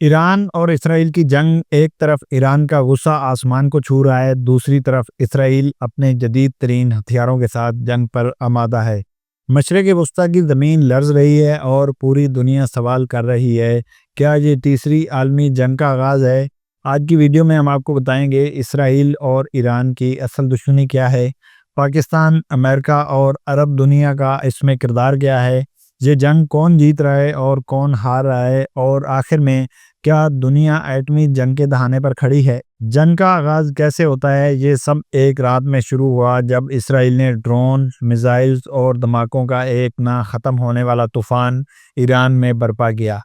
ایران اور اسرائیل کی جنگ، ایک طرف ایران کا غصہ آسمان کو چھو رہا ہے، دوسری طرف اسرائیل اپنے جدید ترین ہتھیاروں کے ساتھ جنگ پر آمادہ ہے۔ مشرق وسطیٰ کی زمین لرز رہی ہے اور پوری دنیا سوال کر رہی ہے، کیا یہ تیسری عالمی جنگ کا آغاز ہے؟ آج کی ویڈیو میں ہم آپ کو بتائیں گے اسرائیل اور ایران کی اصل دشمنی کیا ہے، پاکستان، امریکہ اور عرب دنیا کا اس میں کردار کیا ہے، یہ جنگ کون جیت رہا ہے اور کون ہار رہا ہے، اور آخر میں کیا دنیا ایٹمی جنگ کے دہانے پر کھڑی ہے؟ جنگ کا آغاز کیسے ہوتا ہے؟ یہ سب ایک رات میں شروع ہوا جب اسرائیل نے ڈرون، میزائلز اور دھماکوں کا ایک نہ ختم ہونے والا طوفان ایران میں برپا کیا۔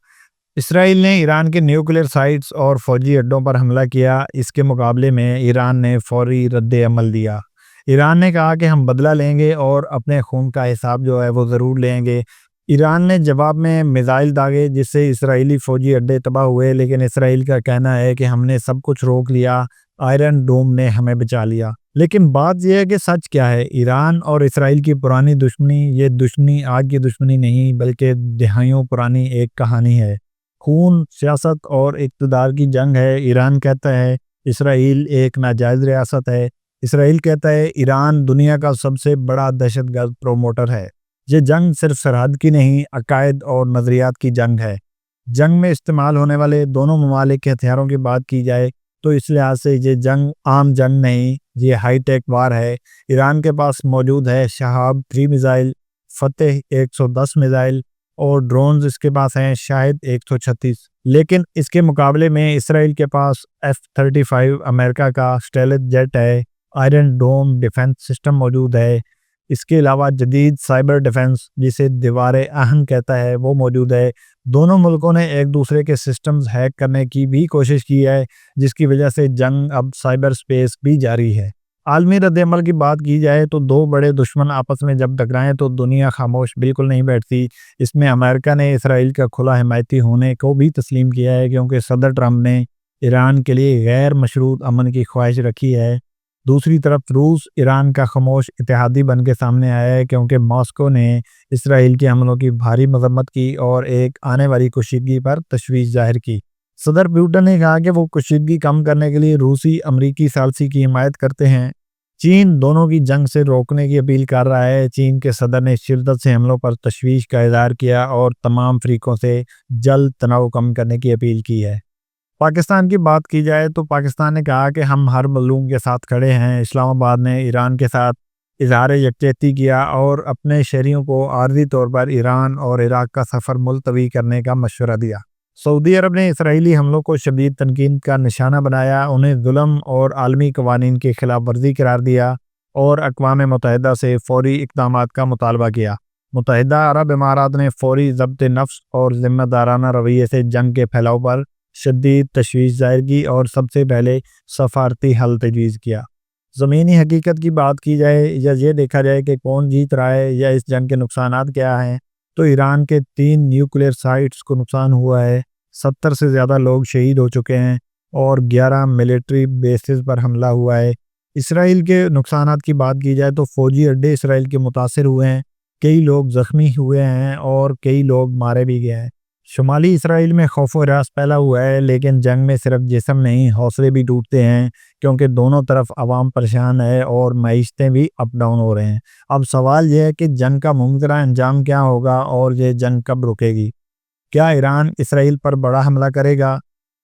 اسرائیل نے ایران کے نیوکلیئر سائٹس اور فوجی اڈوں پر حملہ کیا۔ اس کے مقابلے میں ایران نے فوری رد عمل دیا۔ ایران نے کہا کہ ہم بدلہ لیں گے اور اپنے خون کا حساب جو ہے وہ ضرور لیں گے۔ ایران نے جواب میں میزائل داغے جس سے اسرائیلی فوجی اڈے تباہ ہوئے، لیکن اسرائیل کا کہنا ہے کہ ہم نے سب کچھ روک لیا، آئرن ڈوم نے ہمیں بچا لیا۔ لیکن بات یہ ہے کہ سچ کیا ہے؟ ایران اور اسرائیل کی پرانی دشمنی، یہ دشمنی آج کی دشمنی نہیں بلکہ دہائیوں پرانی ایک کہانی ہے۔ خون، سیاست اور اقتدار کی جنگ ہے۔ ایران کہتا ہے اسرائیل ایک ناجائز ریاست ہے۔ اسرائیل کہتا ہے ایران دنیا کا سب سے بڑا دہشت گرد پروموٹر ہے۔ یہ جنگ صرف سرحد کی نہیں، عقائد اور نظریات کی جنگ ہے۔ جنگ میں استعمال ہونے والے دونوں ممالک کے ہتھیاروں کی بات کی جائے تو اس لحاظ سے یہ جنگ عام جنگ نہیں، یہ ہائی ٹیک وار ہے۔ ایران کے پاس موجود ہے شہاب 3 میزائل، فتح 110 میزائل اور ڈرونز اس کے پاس ہیں شاہد 136۔ لیکن اس کے مقابلے میں اسرائیل کے پاس F-35 امریکہ کا اسٹیلتھ جیٹ ہے، آئرن ڈوم ڈیفنس سسٹم موجود ہے۔ اس کے علاوہ جدید سائبر ڈیفنس جسے دیوار آہن کہتا ہے وہ موجود ہے۔ دونوں ملکوں نے ایک دوسرے کے سسٹمز ہیک کرنے کی بھی کوشش کی ہے، جس کی وجہ سے جنگ اب سائبر سپیس بھی جاری ہے۔ عالمی رد عمل کی بات کی جائے تو دو بڑے دشمن آپس میں جب ٹکرائیں تو دنیا خاموش بالکل نہیں بیٹھتی۔ اس میں امریکہ نے اسرائیل کا کھلا حمایتی ہونے کو بھی تسلیم کیا ہے، کیونکہ صدر ٹرمپ نے ایران کے لیے غیر مشروط امن کی خواہش رکھی ہے۔ دوسری طرف روس ایران کا خاموش اتحادی بن کے سامنے آیا ہے، کیونکہ ماسکو نے اسرائیل کے حملوں کی بھاری مذمت کی اور ایک آنے والی کشیدگی پر تشویش ظاہر کی۔ صدر پوٹن نے کہا کہ وہ کشیدگی کم کرنے کے لیے روسی امریکی ثالثی کی حمایت کرتے ہیں۔ چین دونوں کی جنگ سے روکنے کی اپیل کر رہا ہے۔ چین کے صدر نے شدت سے حملوں پر تشویش کا اظہار کیا اور تمام فریقوں سے جلد تناؤ کم کرنے کی اپیل کی ہے۔ پاکستان کی بات کی جائے تو پاکستان نے کہا کہ ہم ہر مظلوم کے ساتھ کھڑے ہیں۔ اسلام آباد نے ایران کے ساتھ اظہار یکجہتی کیا اور اپنے شہریوں کو عارضی طور پر ایران اور عراق کا سفر ملتوی کرنے کا مشورہ دیا۔ سعودی عرب نے اسرائیلی حملوں کو شدید تنقید کا نشانہ بنایا، انہیں ظلم اور عالمی قوانین کی خلاف ورزی قرار دیا اور اقوام متحدہ سے فوری اقدامات کا مطالبہ کیا۔ متحدہ عرب امارات نے فوری ضبط نفس اور ذمہ دارانہ رویے سے جنگ کے پھیلاؤ پر شدید تشویش ظاہر کی اور سب سے پہلے سفارتی حل تجویز کیا۔ زمینی حقیقت کی بات کی جائے یا یہ دیکھا جائے کہ کون جیت رہا ہے یا اس جنگ کے نقصانات کیا ہیں، تو ایران کے 3 نیوکلیئر سائٹس کو نقصان ہوا ہے، 70 سے زیادہ لوگ شہید ہو چکے ہیں اور 11 ملٹری بیسز پر حملہ ہوا ہے۔ اسرائیل کے نقصانات کی بات کی جائے تو فوجی اڈے اسرائیل کے متاثر ہوئے ہیں، کئی لوگ زخمی ہوئے ہیں اور کئی لوگ مارے بھی گئے ہیں۔ شمالی اسرائیل میں خوف و ہراس پھیلا ہوا ہے، لیکن جنگ میں صرف جسم نہیں حوصلے بھی ٹوٹتے ہیں، کیونکہ دونوں طرف عوام پریشان ہے اور معیشتیں بھی اپ ڈاؤن ہو رہے ہیں۔ اب سوال یہ ہے کہ جنگ کا ممکنہ انجام کیا ہوگا اور یہ جنگ کب رکے گی؟ کیا ایران اسرائیل پر بڑا حملہ کرے گا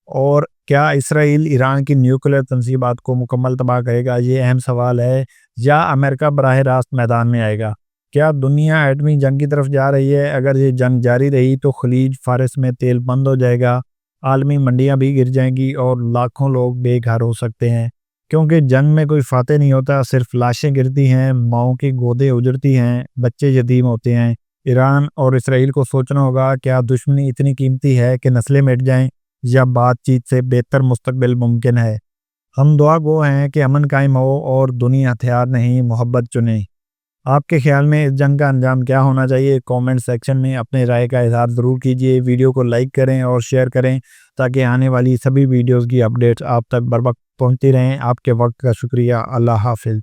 اور کیا اسرائیل ایران کی نیوکلیئر تنصیبات کو مکمل تباہ کرے گا؟ یہ اہم سوال ہے۔ یا امریکہ براہ راست میدان میں آئے گا؟ کیا دنیا ایٹمی جنگ کی طرف جا رہی ہے؟ اگر یہ جنگ جاری رہی تو خلیج فارس میں تیل بند ہو جائے گا، عالمی منڈیاں بھی گر جائیں گی اور لاکھوں لوگ بے گھر ہو سکتے ہیں، کیونکہ جنگ میں کوئی فاتح نہیں ہوتا، صرف لاشیں گرتی ہیں، ماؤں کی گودیں اجڑتی ہیں، بچے یتیم ہوتے ہیں۔ ایران اور اسرائیل کو سوچنا ہوگا، کیا دشمنی اتنی قیمتی ہے کہ نسلیں مٹ جائیں یا بات چیت سے بہتر مستقبل ممکن ہے؟ ہم دعا گو ہیں کہ امن قائم ہو اور دنیا ہتھیار نہیں محبت چنے۔ آپ کے خیال میں اس جنگ کا انجام کیا ہونا چاہیے؟ کامنٹ سیکشن میں اپنے رائے کا اظہار ضرور کیجیے۔ ویڈیو کو لائک کریں اور شیئر کریں تاکہ آنے والی سبھی ویڈیوز کی اپڈیٹس آپ تک بر وقت پہنچتی رہیں۔ آپ کے وقت کا شکریہ۔ اللہ حافظ۔